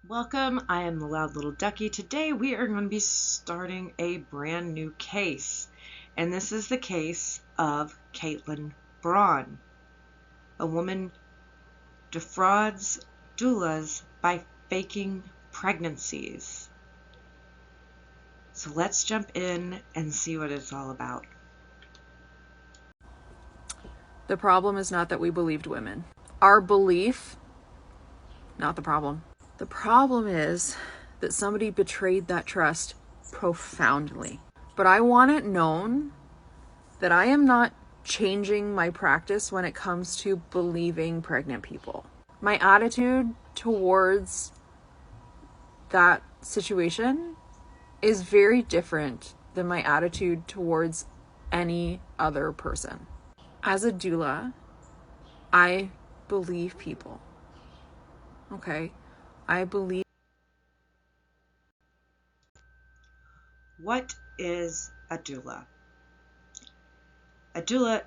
Welcome, I am the Loud Little Ducky. Today we are going to be starting a brand new case, and this is the case of Kaitlyn Braun. A woman defrauds doulas by faking pregnancies. So let's jump in and see what it's all about. The problem is not that we believed women. Our belief, not the problem. The problem is that somebody betrayed that trust profoundly. But I want it known that I am not changing my practice when it comes to believing pregnant people. My attitude towards that situation is very different than my attitude towards any other person. As a doula, I believe people. Okay? I believe. What is a doula? A doula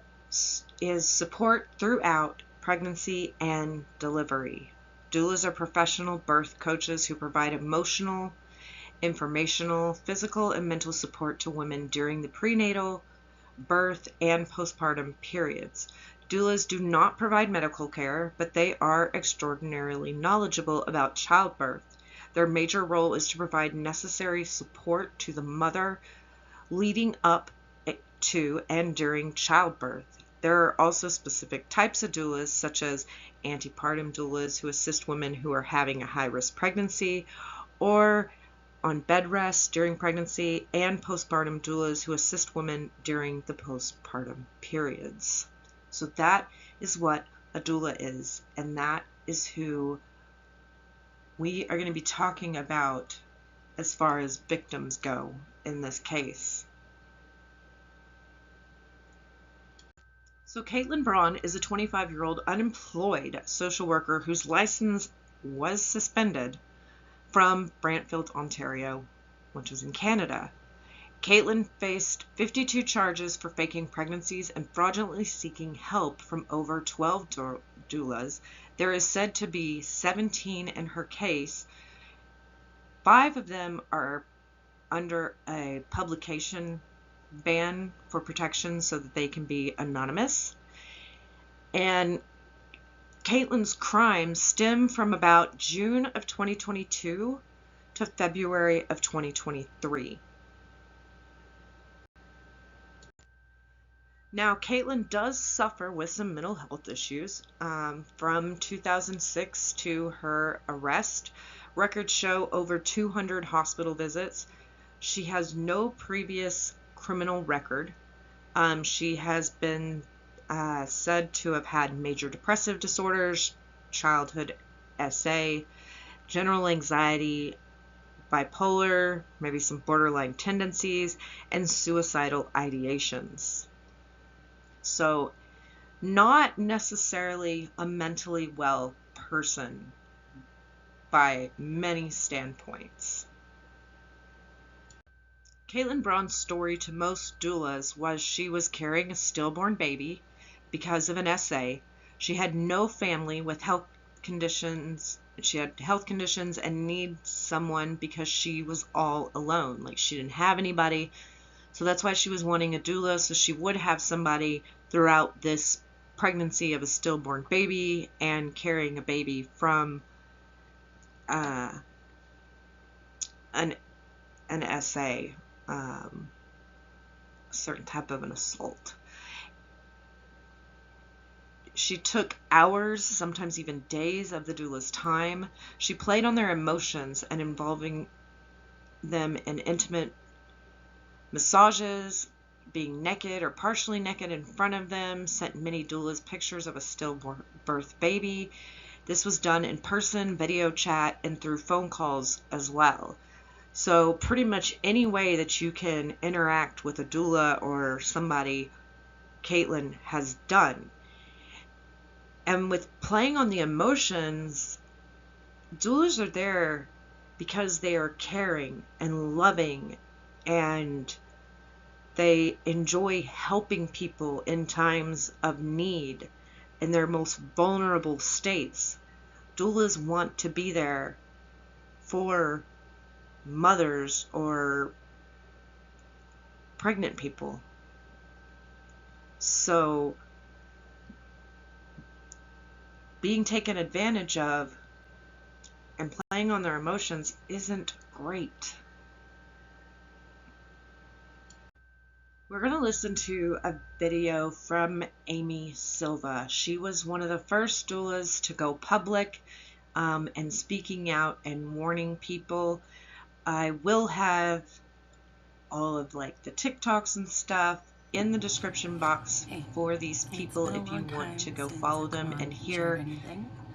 is support throughout pregnancy and delivery. Doulas are professional birth coaches who provide emotional, informational, physical, and mental support to women during the prenatal, birth, and postpartum periods. Doulas do not provide medical care, but they are extraordinarily knowledgeable about childbirth. Their major role is to provide necessary support to the mother leading up to and during childbirth. There are also specific types of doulas, such as antepartum doulas, who assist women who are having a high-risk pregnancy or on bed rest during pregnancy, and postpartum doulas, who assist women during the postpartum periods. So that is what a doula is, and that is who we are going to be talking about as far as victims go in this case. So Kaitlyn Braun is a 25-year-old unemployed social worker whose license was suspended from Brantford, Ontario, which is in Canada. Kaitlyn faced 52 charges for faking pregnancies and fraudulently seeking help from over 12 doulas. There is said to be 17 in her case. 5 of them are under a publication ban for protection so that they can be anonymous. And Kaitlyn's crimes stem from about June of 2022 to February of 2023. Now, Kaitlyn does suffer with some mental health issues. From 2006 to her arrest, records show over 200 hospital visits. She has no previous criminal record. She has been said to have had major depressive disorders, childhood SA, general anxiety, bipolar, maybe some borderline tendencies, and suicidal ideations. So not necessarily a mentally well person by many standpoints. Kaitlyn Braun's story to most doulas was she was carrying a stillborn baby because of an SA. She had no family with health conditions. She had health conditions and needs someone because she was all alone. Like, she didn't have anybody. So that's why she was wanting a doula, so she would have somebody throughout this pregnancy of a stillborn baby and carrying a baby from an SA, a certain type of an assault. She took hours, sometimes even days, of the doula's time. She played on their emotions and involving them in intimate massages, being naked or partially naked in front of them, sent many doulas pictures of a stillbirth baby. This was done in person, video chat, and through phone calls as well. So pretty much any way that you can interact with a doula or somebody, Kaitlyn has done. And with playing on the emotions, doulas are there because they are caring and loving, and they enjoy helping people in times of need, in their most vulnerable states. Doulas want to be there for mothers or pregnant people. So being taken advantage of and playing on their emotions isn't great. We're going to listen to a video from Amy Silva. She was one of the first doulas to go public and speaking out and warning people. I will have all of like the TikToks and stuff in the description box for these people if you want to go follow them and hear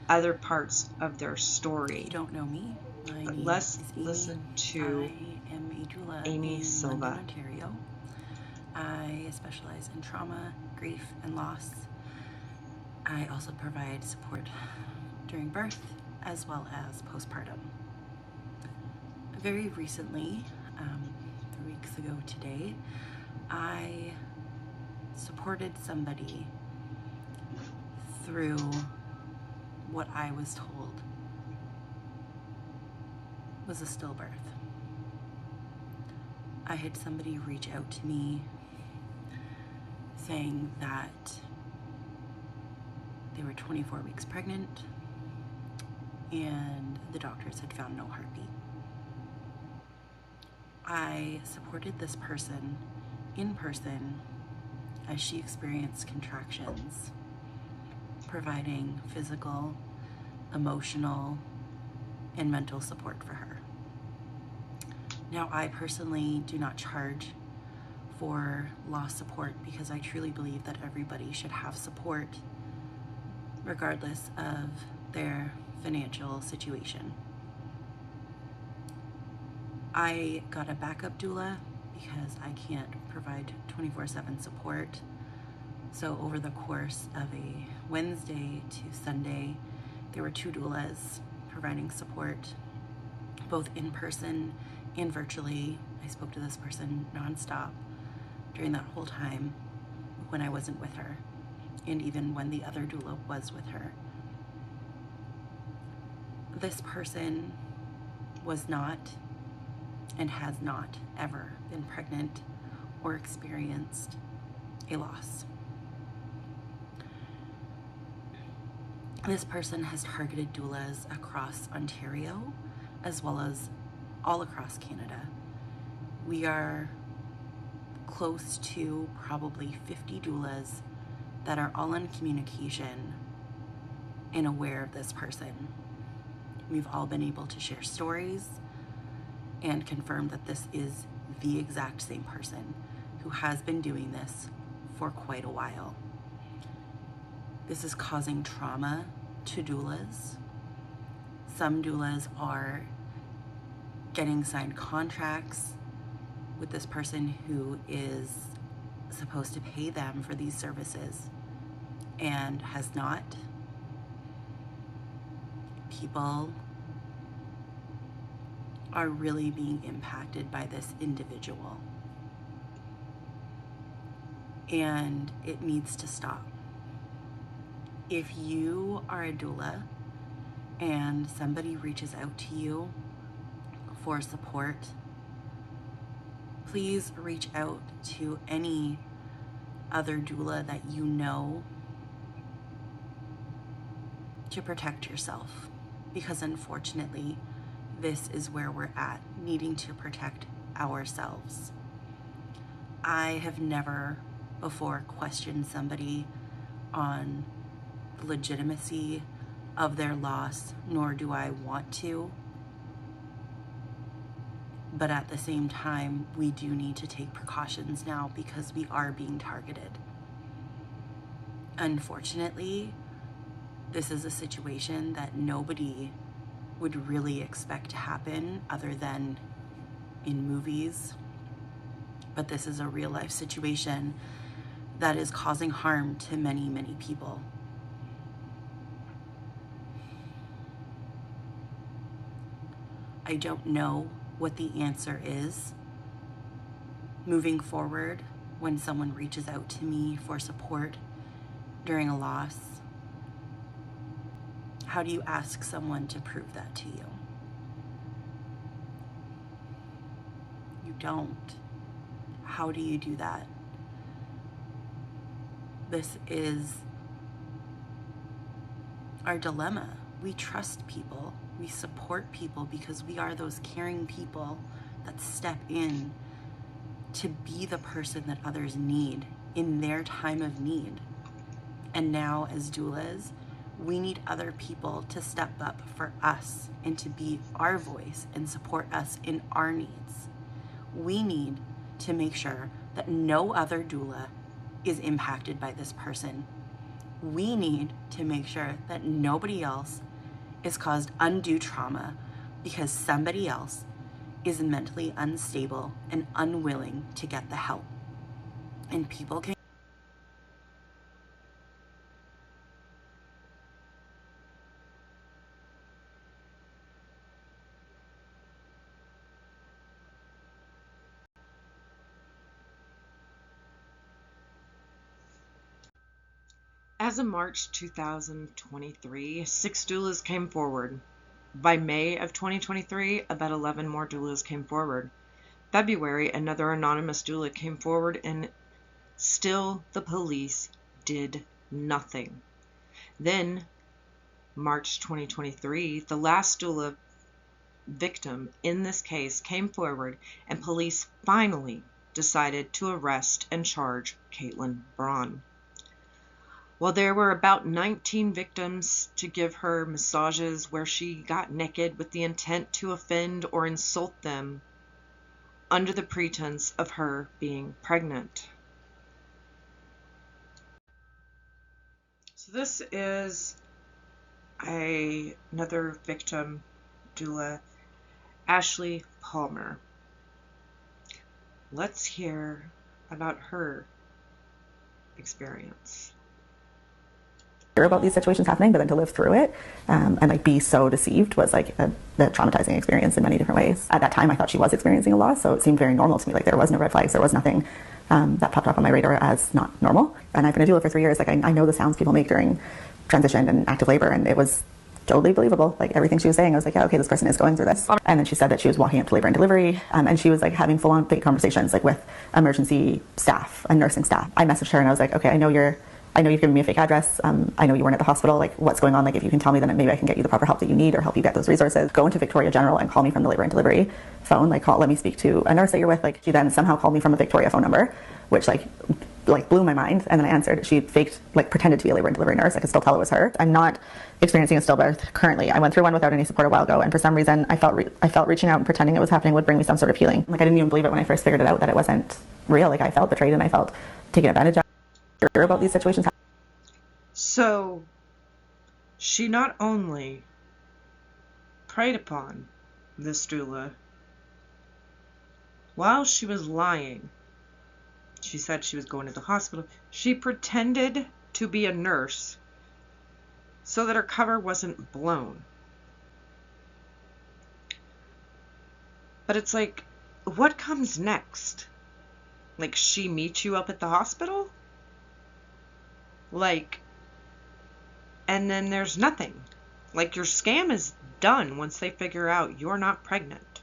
other parts of their story. If you don't know me, my But name let's is Amy. listen to I am a doula Amy in Silva. London, Ontario. I specialize in trauma, grief, and loss. I also provide support during birth as well as postpartum. Very recently, 3 weeks ago today, I supported somebody through what I was told was a stillbirth. I had somebody reach out to me saying that they were 24 weeks pregnant and the doctors had found no heartbeat. I supported this person in person as she experienced contractions, providing physical, emotional, and mental support for her. Now, I personally do not charge for loss support because I truly believe that everybody should have support regardless of their financial situation. I got a backup doula because I can't provide 24/7 support. So over the course of a Wednesday to Sunday, there were 2 doulas providing support, both in person and virtually. I spoke to this person nonstop during that whole time when I wasn't with her, and even when the other doula was with her. This person was not and has not ever been pregnant or experienced a loss. This person has targeted doulas across Ontario as well as all across Canada. We are close to probably 50 doulas that are all in communication and aware of this person. We've all been able to share stories and confirm that this is the exact same person who has been doing this for quite a while. This is causing trauma to doulas. Some doulas are getting signed contracts with this person who is supposed to pay them for these services and has not. People are really being impacted by this individual, and it needs to stop. If you are a doula and somebody reaches out to you for support, please reach out to any other doula that you know to protect yourself, because unfortunately, this is where we're at, needing to protect ourselves. I have never before questioned somebody on the legitimacy of their loss, nor do I want to. But at the same time, we do need to take precautions now because we are being targeted. Unfortunately, this is a situation that nobody would really expect to happen other than in movies. But this is a real life situation that is causing harm to many, many people. I don't know what the answer is moving forward when someone reaches out to me for support during a loss. How do you ask someone to prove that to you? you don't? How do you do that? This is our dilemma. We trust people, we support people because we are those caring people that step in to be the person that others need in their time of need. And now as doulas, we need other people to step up for us and to be our voice and support us in our needs. We need to make sure that no other doula is impacted by this person. We need to make sure that nobody else is caused undue trauma because somebody else is mentally unstable and unwilling to get the help. And people can As of March 2023, 6 doulas came forward. By May of 2023, about 11 more doulas came forward. February, another anonymous doula came forward, and still the police did nothing. Then, March 2023, the last doula victim in this case came forward, and police finally decided to arrest and charge Kaitlyn Braun. Well, there were about 19 victims to give her massages where she got naked with the intent to offend or insult them under the pretense of her being pregnant. So this is another victim, doula, Ashley Palmer. Let's hear about her experience. Hear about these situations happening, but then to live through it and like be so deceived was like a traumatizing experience in many different ways. At that time, I thought she was experiencing a loss, so it seemed very normal to me. Like there was no red flags, there was nothing that popped up on my radar as not normal. And I've been a doula for 3 years. Like I know the sounds people make during transition and active labor, and it was totally believable. Like everything she was saying, I was like, yeah, okay, this person is going through this. And then she said that she was walking up to labor and delivery, and she was like having full-on fake conversations like with emergency staff and nursing staff. I messaged her and I was like, okay, I know you've given me a fake address. I know you weren't at the hospital. Like, what's going on? Like, if you can tell me, then maybe I can get you the proper help that you need or help you get those resources. Go into Victoria General and call me from the labor and delivery phone. Like, let me speak to a nurse that you're with. Like, she then somehow called me from a Victoria phone number, which like blew my mind. And then I answered. She faked, like, pretended to be a labor and delivery nurse. I could still tell it was her. I'm not experiencing a stillbirth currently. I went through one without any support a while ago, and for some reason, I felt reaching out and pretending it was happening would bring me some sort of healing. Like, I didn't even believe it when I first figured it out that it wasn't real. Like, I felt betrayed and I felt taken advantage of. Hear about these situations. So, she not only preyed upon this doula while she was lying. She said she was going to the hospital. She pretended to be a nurse so that her cover wasn't blown. But it's like, what comes next? Like, she meets you up at the hospital? Like, and then there's nothing. Like, your scam is done once they figure out you're not pregnant.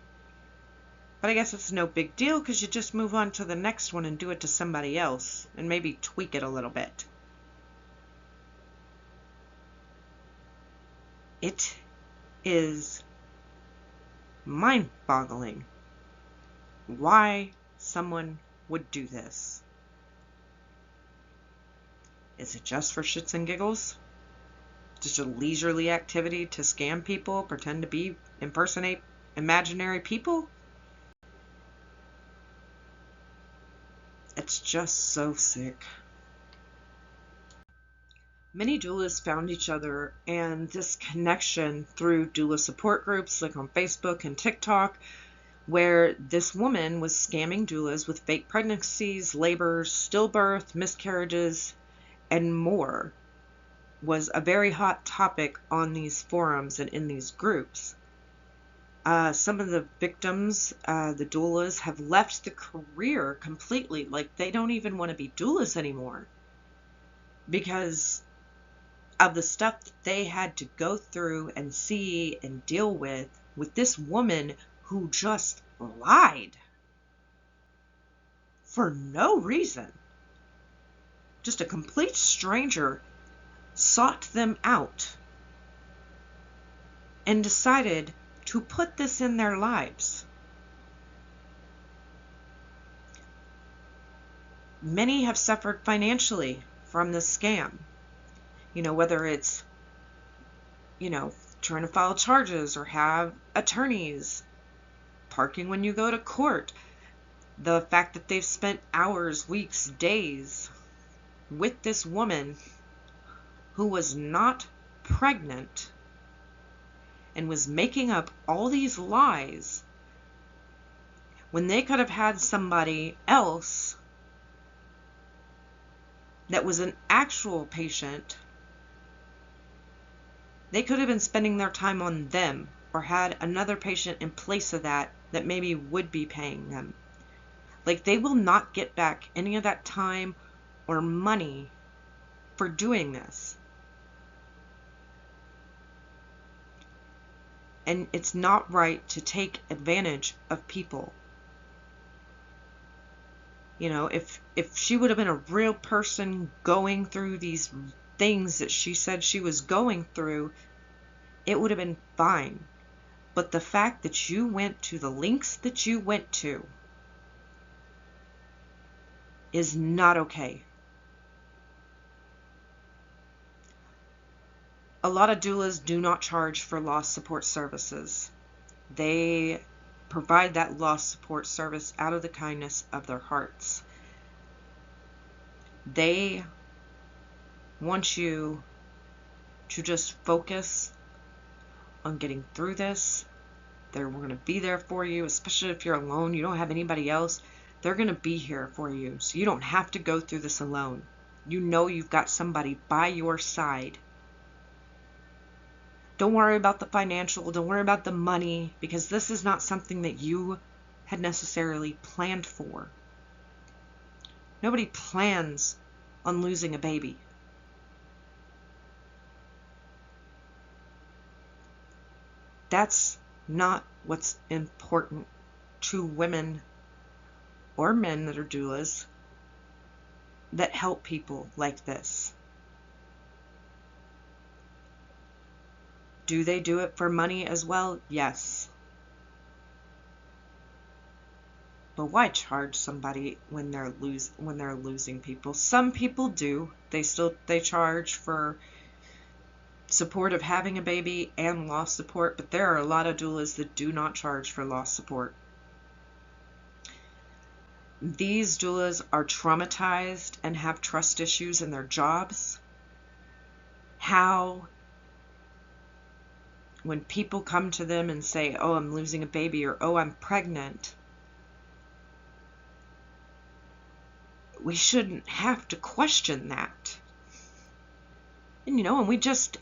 But I guess it's no big deal because you just move on to the next one and do it to somebody else and maybe tweak it a little bit. It is mind-boggling why someone would do this. Is it just for shits and giggles? Just a leisurely activity to scam people, pretend to impersonate imaginary people? It's just so sick. Many doulas found each other and this connection through doula support groups like on Facebook and TikTok, where this woman was scamming doulas with fake pregnancies, labors, stillbirth, miscarriages, and more. Was a very hot topic on these forums and in these groups. Some of the victims, the doulas, have left the career completely. Like, they don't even want to be doulas anymore because of the stuff that they had to go through and see and deal with this woman who just lied. for no reason. Just a complete stranger sought them out and decided to put this in their lives. Many have suffered financially from this scam. Whether it's, trying to file charges or have attorneys, parking when you go to court, the fact that they've spent hours, weeks, days with this woman who was not pregnant and was making up all these lies when they could have had somebody else that was an actual patient. They could have been spending their time on them, or had another patient in place of that maybe would be paying them. Like, they will not get back any of that time or money for doing this. And it's not right to take advantage of people. If she would have been a real person going through these things that she said she was going through, it would have been fine. But the fact that you went to the lengths that you went to is not okay. A lot of doulas do not charge for loss support services. They provide that loss support service out of the kindness of their hearts. They want you to just focus on getting through this. They're going to be there for you, especially if you're alone, you don't have anybody else. They're going to be here for you, so you don't have to go through this alone. You've got somebody by your side. Don't worry about the financial, don't worry about the money, because this is not something that you had necessarily planned for. Nobody plans on losing a baby. That's not what's important to women or men that are doulas that help people like this. Do they do it for money as well? Yes. But why charge somebody when they're losing people? Some people do. They charge for support of having a baby and loss support, but there are a lot of doulas that do not charge for loss support. These doulas are traumatized and have trust issues in their jobs. When people come to them and say, oh, I'm losing a baby, or oh, I'm pregnant, we shouldn't have to question that. And we just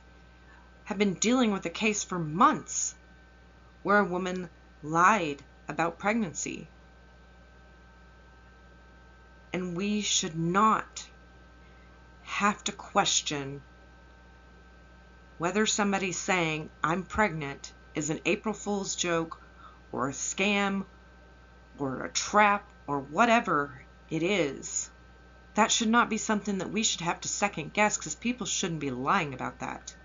have been dealing with a case for months where a woman lied about pregnancy. And we should not have to question whether somebody's saying I'm pregnant is an April Fool's joke or a scam or a trap or whatever it is. That should not be something that we should have to second guess, because people shouldn't be lying about that.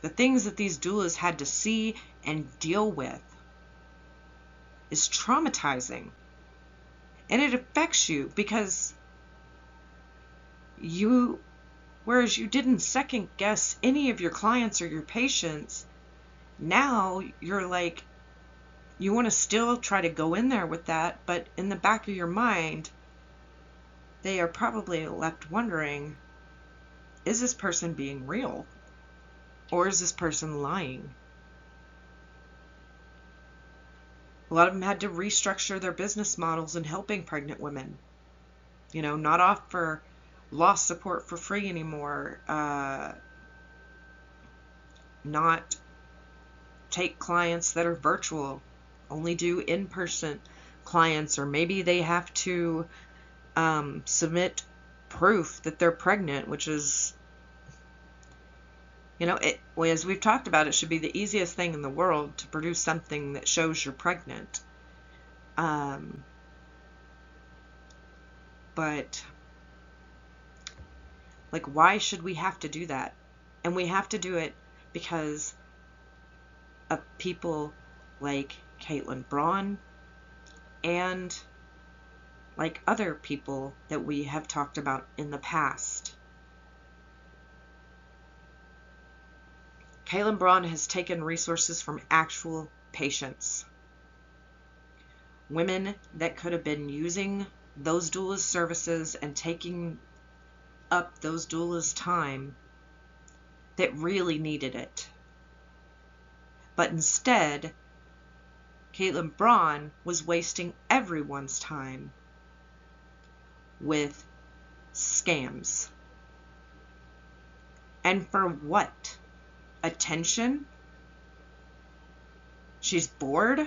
The things that these doulas had to see and deal with is traumatizing. And it affects you because whereas you didn't second guess any of your clients or your patients, now you're like, you want to still try to go in there with that, but in the back of your mind, they are probably left wondering, is this person being real? Or is this person lying? A lot of them had to restructure their business models in helping pregnant women. Not offer loss support for free anymore. Not take clients that are virtual. Only do in-person clients, or maybe they have to submit proof that they're pregnant, which is, as we've talked about, it should be the easiest thing in the world to produce something that shows you're pregnant. but like, why should we have to do that? And we have to do it because of people like Kaitlyn Braun and like other people that we have talked about in the past. Kaitlyn Braun has taken resources from actual patients. Women that could have been using those doulas services and taking up those doulas' time that really needed it. But instead, Kaitlyn Braun was wasting everyone's time with scams. And for what? Attention? She's bored?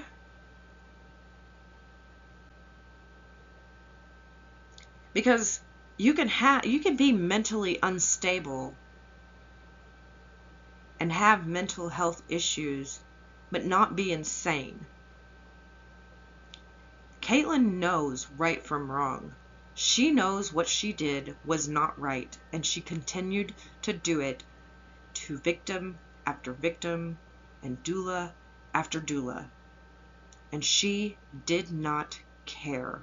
Because you can be mentally unstable and have mental health issues, but not be insane. Kaitlyn knows right from wrong. She knows what she did was not right, and she continued to do it to victim after victim and doula after doula. And she did not care.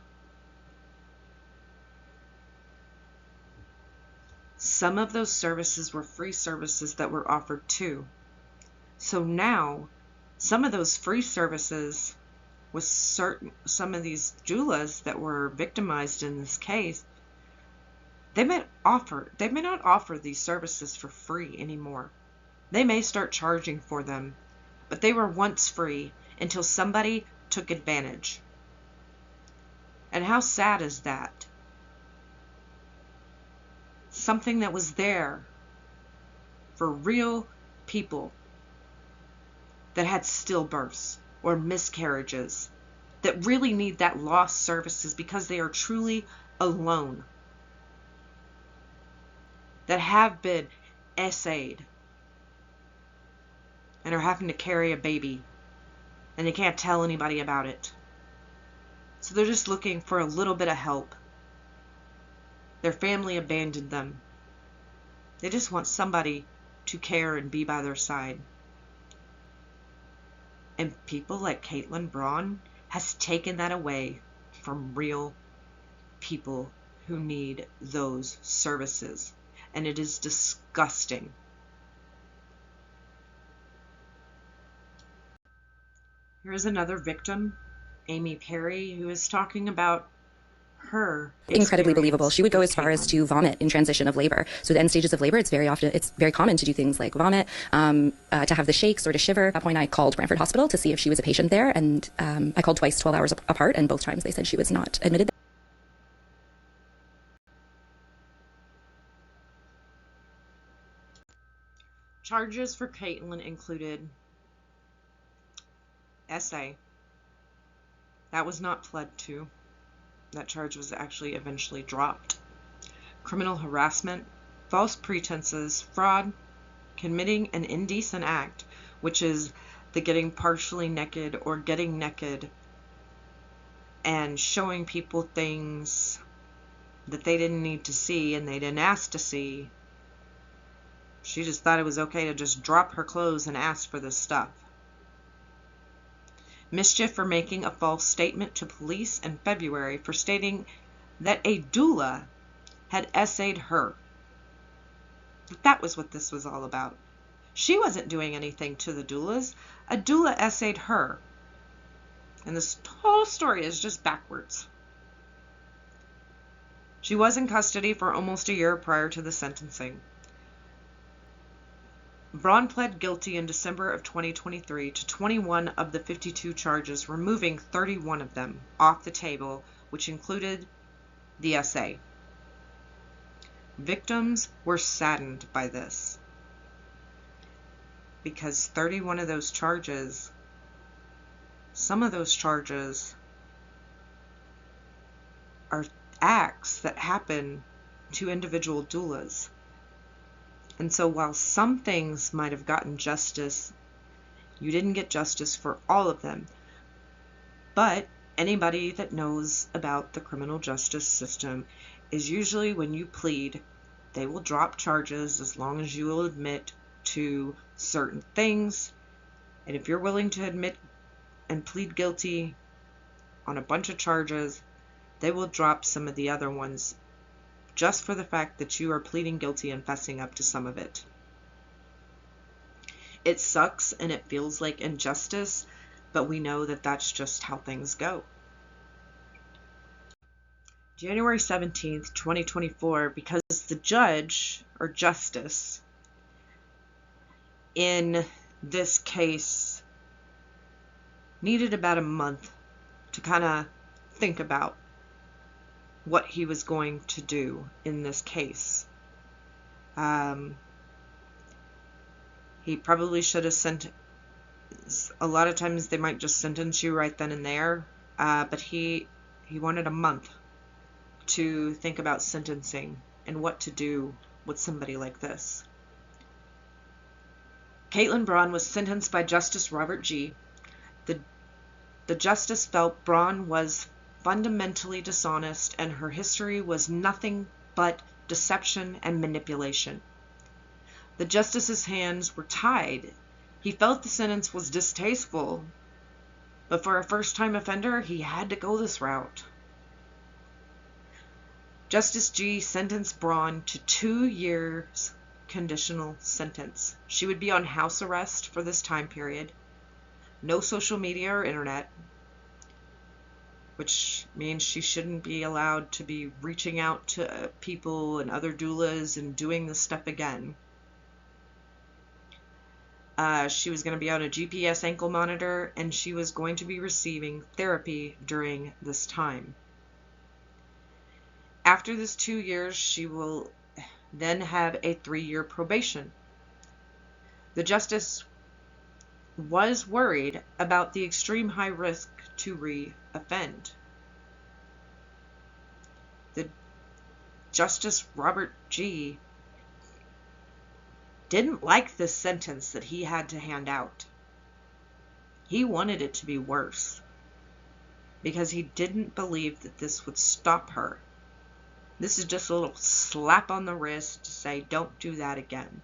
Some of those services were free services that were offered too. So now, some of those free services with some of these doulas that were victimized in this case, they may not offer these services for free anymore. They may start charging for them, but they were once free until somebody took advantage. And how sad is that? Something that was there for real people that had stillbirths or miscarriages that really need that lost services because they are truly alone, that have been essayed and are having to carry a baby and they can't tell anybody about it. So they're just looking for a little bit of help. Their family abandoned them. They just want somebody to care and be by their side. And people like Kaitlyn Braun has taken that away from real people who need those services. And it is disgusting. Here's another victim, Amy Perry, who is talking about her incredibly believable. She would go as far as Kaitlyn. to vomit in transition of labor. So the end stages of labor, it's very common to do things like vomit, to have the shakes or to shiver. At that point, I called Brantford Hospital to see if she was a patient there, and I called twice, 12 hours apart, and both times they said she was not admitted. Charges for Kaitlyn included SA. That was not pled to. That charge was actually eventually dropped. Criminal harassment, false pretenses, fraud, committing an indecent act, which is the getting partially naked or getting naked and showing people things that they didn't need to see and they didn't ask to see. She just thought it was okay to just drop her clothes and ask for this stuff. Mischief for making a false statement to police in February for stating that a doula had essayed her. That was what this was all about. She wasn't doing anything to the doulas. A doula essayed her. And this whole story is just backwards. She was in custody for almost a year prior to the sentencing. Braun pled guilty in December of 2023 to 21 of the 52 charges, removing 31 of them off the table, which included the SA. Victims were saddened by this because 31 of those charges, some of those charges are acts that happen to individual doulas. And so while some things might have gotten justice, you didn't get justice for all of them. But anybody that knows about the criminal justice system is usually when you plead, they will drop charges as long as you will admit to certain things. And if you're willing to admit and plead guilty on a bunch of charges, they will drop some of the other ones just for the fact that you are pleading guilty and fessing up to some of it. It sucks and it feels like injustice, but we know that that's just how things go. January 17th, 2024, because the judge or justice in this case needed about a month to kind of think about what he was going to do in this case. He probably should have sent, a lot of times they might just sentence you right then and there, but he wanted a month to think about sentencing and what to do with somebody like this. Kaitlyn Braun was sentenced by Justice Robert G. The justice felt Braun was fundamentally dishonest and her history was nothing but deception and manipulation. The justice's hands were tied. He felt the sentence was distasteful, but for a first-time offender, he had to go this route. Justice G sentenced Braun to 2 years conditional sentence. She would be on house arrest for this time period. No social media or internet, which means she shouldn't be allowed to be reaching out to people and other doulas and doing this stuff again. She was going to be on a GPS ankle monitor, and she was going to be receiving therapy during this time. After this 2 years, she will then have a 3-year probation. The justice was worried about the extreme high risk to re-offend. The Justice Robert G didn't like this sentence that he had to hand out. He wanted it to be worse because he didn't believe that this would stop her. This is just a little slap on the wrist to say, don't do that again.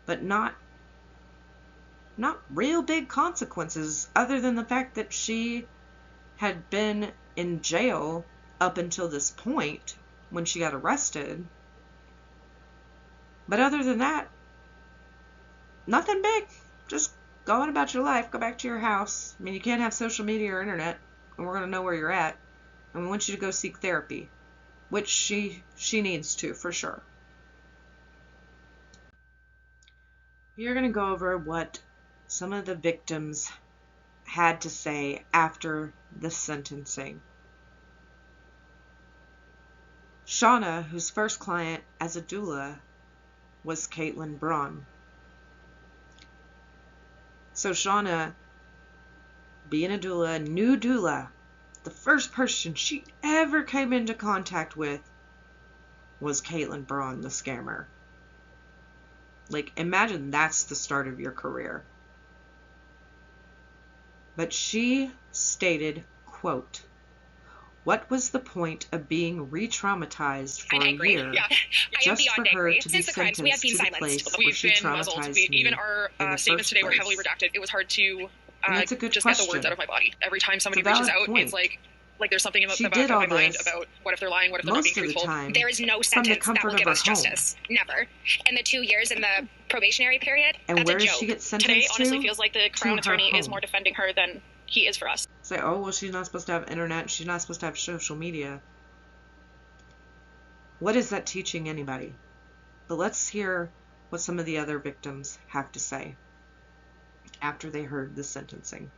But not real big consequences other than the fact that she had been in jail up until this point when she got arrested. But other than that, nothing big. Just go on about your life. Go back to your house. I mean, you can't have social media or internet, and we're going to know where you're at. And we want you to go seek therapy, which she needs to, for sure. You're going to go over what some of the victims had to say after the sentencing. Shauna, whose first client as a doula was Kaitlyn Braun. So Shauna, being a doula, new doula, the first person she ever came into contact with was Kaitlyn Braun, the scammer. Like, imagine that's the start of your career. But she stated, quote, "What was the point of being re-traumatized for a year just for her to be sentenced to the place where she traumatized me?" Even our statements today were heavily redacted. It was hard to just get the words out of my body. Every time somebody reaches out, it's like there's something in the back of my mind about what if they're lying, what if they're not being truthful. There is no sentence that will give us justice. Never. And the 2 years in the probationary period, and that's where a does joke. she get sentenced Today to? honestly feels like the Crown attorney is home. more defending her than he is for us. Say, oh, well, she's not supposed to have internet. She's not supposed to have social media. What is that teaching anybody? But let's hear what some of the other victims have to say after they heard the sentencing.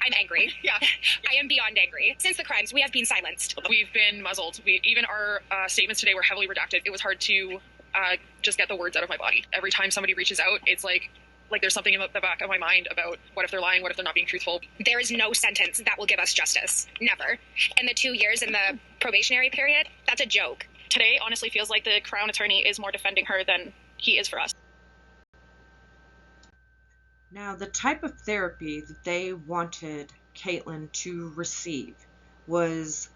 I'm angry. I am beyond angry. Since the crimes, we have been silenced. We've been muzzled. Even our statements today were heavily redacted. It was hard to just get the words out of my body. Every time somebody reaches out, it's like there's something in the back of my mind about what if they're lying, what if they're not being truthful. There is no sentence that will give us justice. Never. And the 2 years in the probationary period, that's a joke. Today honestly feels like the Crown attorney is more defending her than he is for us. Now, the type of therapy that they wanted Kaitlyn to receive was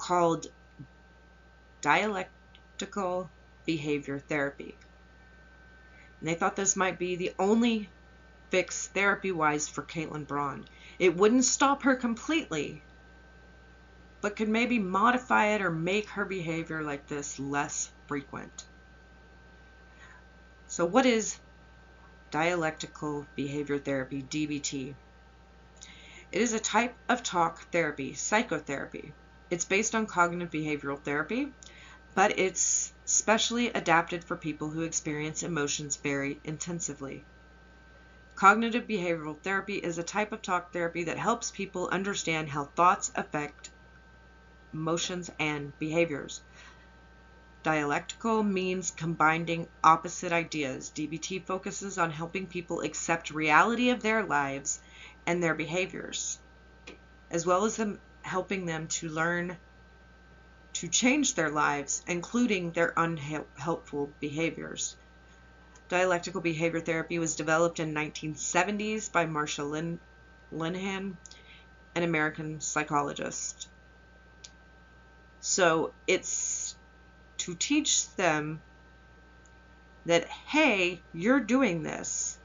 called dialectical behavior therapy. And they thought this might be the only fix therapy-wise for Kaitlyn Braun. It wouldn't stop her completely, but could maybe modify it or make her behavior like this less frequent. So what is dialectical behavior therapy, DBT? It is a type of talk therapy, psychotherapy. It's based on cognitive behavioral therapy, but it's specially adapted for people who experience emotions very intensively. Cognitive behavioral therapy is a type of talk therapy that helps people understand how thoughts affect emotions and behaviors. Dialectical means combining opposite ideas. DBT focuses on helping people accept reality of their lives and their behaviors, as well as helping them to learn to change their lives, including their unhelpful behaviors. Dialectical behavior therapy was developed in the 1970s by Marsha Linehan, an American psychologist. So it's to teach them that, hey, you're doing this.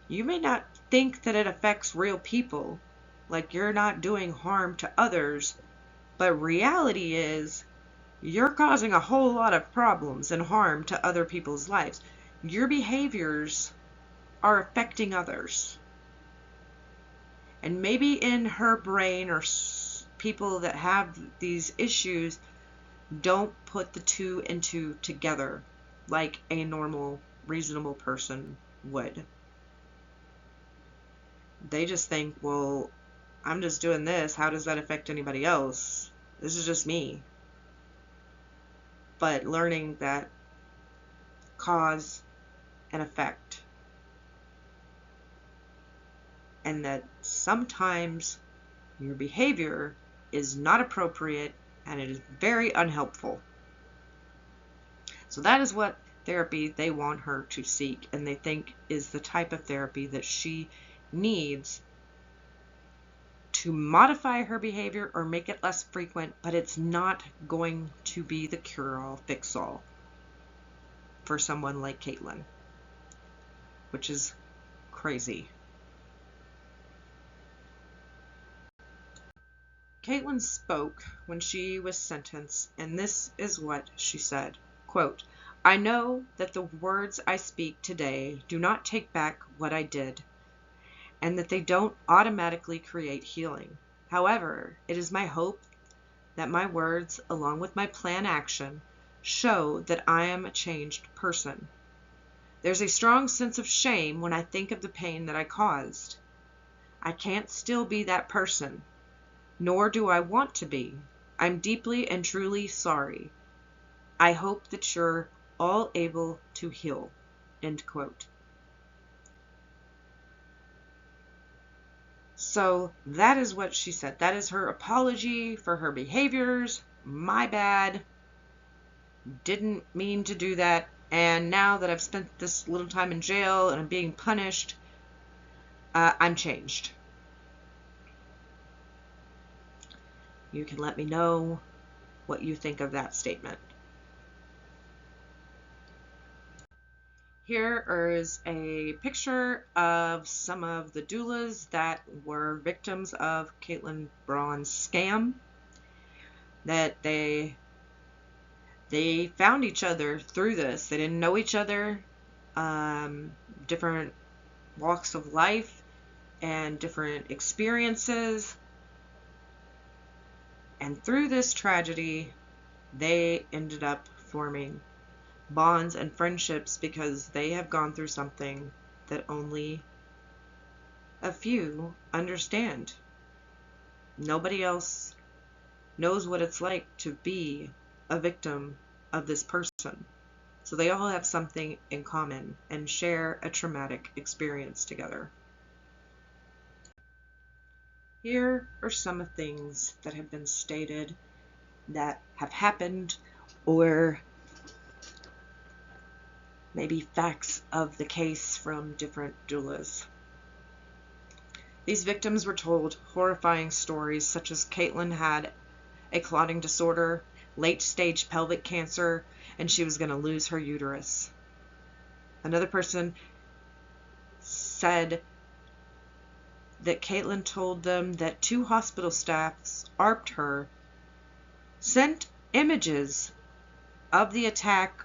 You may not think that it affects real people, like you're not doing harm to others, but reality is you're causing a whole lot of problems and harm to other people's lives. Your behaviors are affecting others. And maybe in her brain, or people that have these issues don't put the two and two together like a normal, reasonable person would. They just think, well, I'm just doing this. How does that affect anybody else? This is just me. But learning that cause and effect, and that sometimes your behavior is not appropriate and it is very unhelpful. So that is what therapy they want her to seek, and they think is the type of therapy that she needs to modify her behavior or make it less frequent, but it's not going to be the cure-all, fix-all for someone like Kaitlyn, which is crazy. Kaitlyn spoke when she was sentenced, and this is what she said, quote, "I know that the words I speak today do not take back what I did, and that they don't automatically create healing. However, it is my hope that my words, along with my plan action, show that I am a changed person. There's a strong sense of shame when I think of the pain that I caused. I can't still be that person, nor do I want to be. I'm deeply and truly sorry. I hope that you're all able to heal." End quote. So that is what she said. That is her apology for her behaviors. My bad. Didn't mean to do that. And now that I've spent this little time in jail and I'm being punished, I'm changed. You can let me know what you think of that statement. Here is a picture of some of the doulas that were victims of Kaitlyn Braun's scam. That they found each other through this. They didn't know each other, different walks of life and different experiences. And through this tragedy, they ended up forming bonds and friendships because they have gone through something that only a few understand. Nobody else knows what it's like to be a victim of this person. So they all have something in common and share a traumatic experience together. Here are some of things that have been stated that have happened, or maybe facts of the case from different doulas. These victims were told horrifying stories, such as Kaitlyn had a clotting disorder, late-stage pelvic cancer, and she was going to lose her uterus. Another person said that Kaitlyn told them that 2 hospital staffs ARPed her, sent images of the attack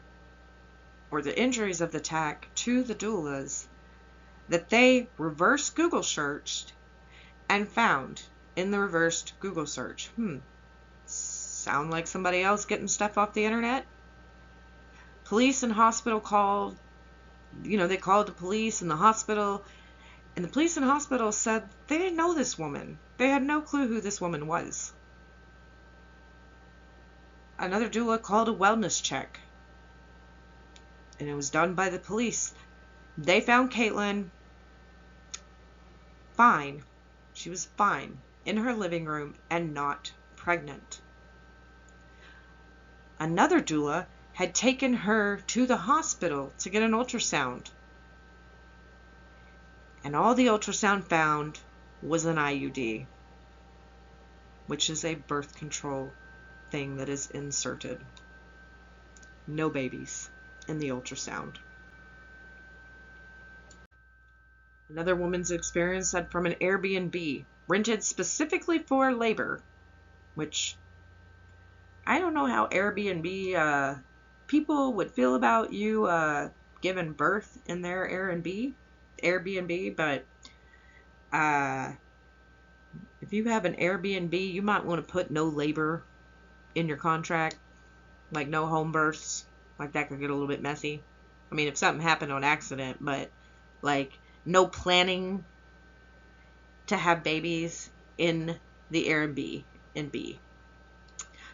or the injuries of the attack to the doulas, that they reverse Google searched and found in the reversed Google search. Sound like somebody else getting stuff off the internet? Police and hospital called, they called the police and the hospital, and the police and hospital said they didn't know this woman. They had no clue who this woman was. Another doula called a wellness check, and it was done by the police. They found Kaitlyn fine. She was fine in her living room and not pregnant. Another doula had taken her to the hospital to get an ultrasound, and all the ultrasound found was an IUD, which is a birth control thing that is inserted. No babies in the ultrasound. Another woman's experience said from an Airbnb rented specifically for labor, which I don't know how Airbnb people would feel about you giving birth in their Airbnb, but if you have an Airbnb, you might want to put no labor in your contract, like no home births. Like, that could get a little bit messy. I mean, if something happened on accident, but like no planning to have babies in the Airbnb.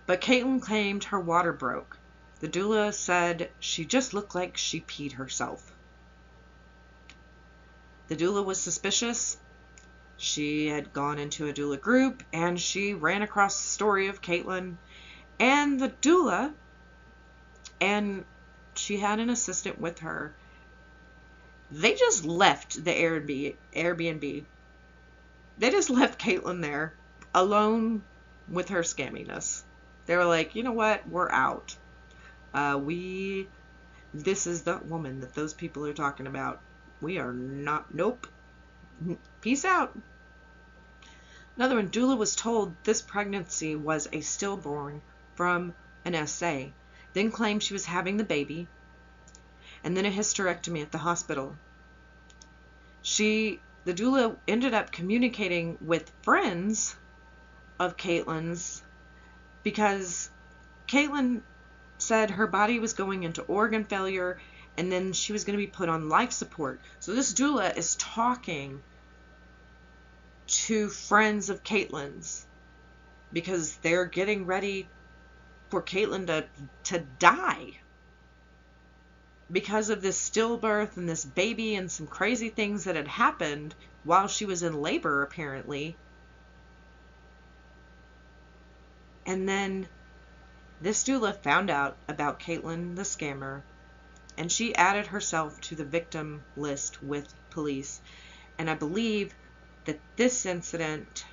But Kaitlyn claimed her water broke. The doula said she just looked like she peed herself. The doula was suspicious. She had gone into a doula group, and she ran across the story of Kaitlyn and the doula, and she had an assistant with her. They just left the Airbnb. They just left Kaitlyn there alone with her scamminess. They were like, you know what? We're out. This is the woman that those people are talking about. We are not. Nope. Peace out. Another one, doula was told this pregnancy was a stillborn from an SA, then claimed she was having the baby, and then a hysterectomy at the hospital. The doula ended up communicating with friends of Kaitlyn's because Kaitlyn said her body was going into organ failure and then she was going to be put on life support. So this doula is talking to friends of Kaitlyn's because they're getting ready for Kaitlyn to die because of this stillbirth and this baby and some crazy things that had happened while she was in labor, apparently. And then this doula found out about Kaitlyn the scammer, and she added herself to the victim list with police. And I believe that this incident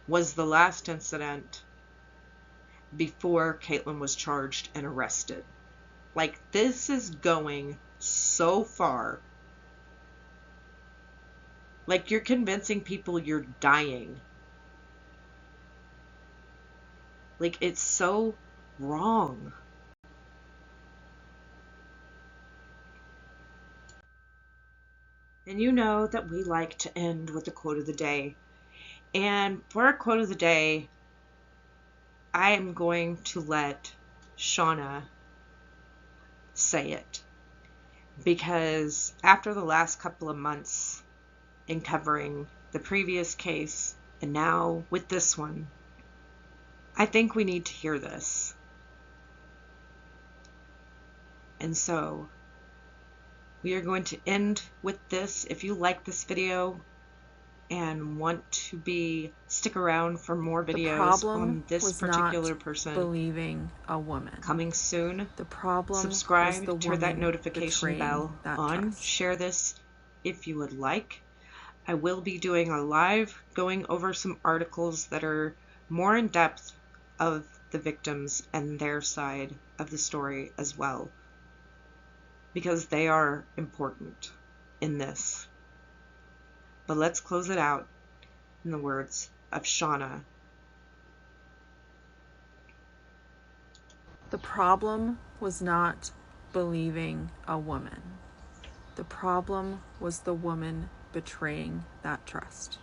was the last incident before Kaitlyn was charged and arrested. Like, this is going so far. Like, you're convincing people you're dying. Like, it's so wrong. And you know that we like to end with a quote of the day. And for our quote of the day, I am going to let Shauna say it. Because after the last couple of months in covering the previous case and now with this one, I think we need to hear this. And so we are going to end with this. If you like this video and want to stick around for more videos on this particular person believing a woman coming soon, the problem subscribe, turn that notification bell on, share this if you would like. I will be doing a live going over some articles that are more in depth of the victims and their side of the story as well, because they are important in this. But let's close it out in the words of Shauna. The problem was not believing a woman. The problem was the woman betraying that trust.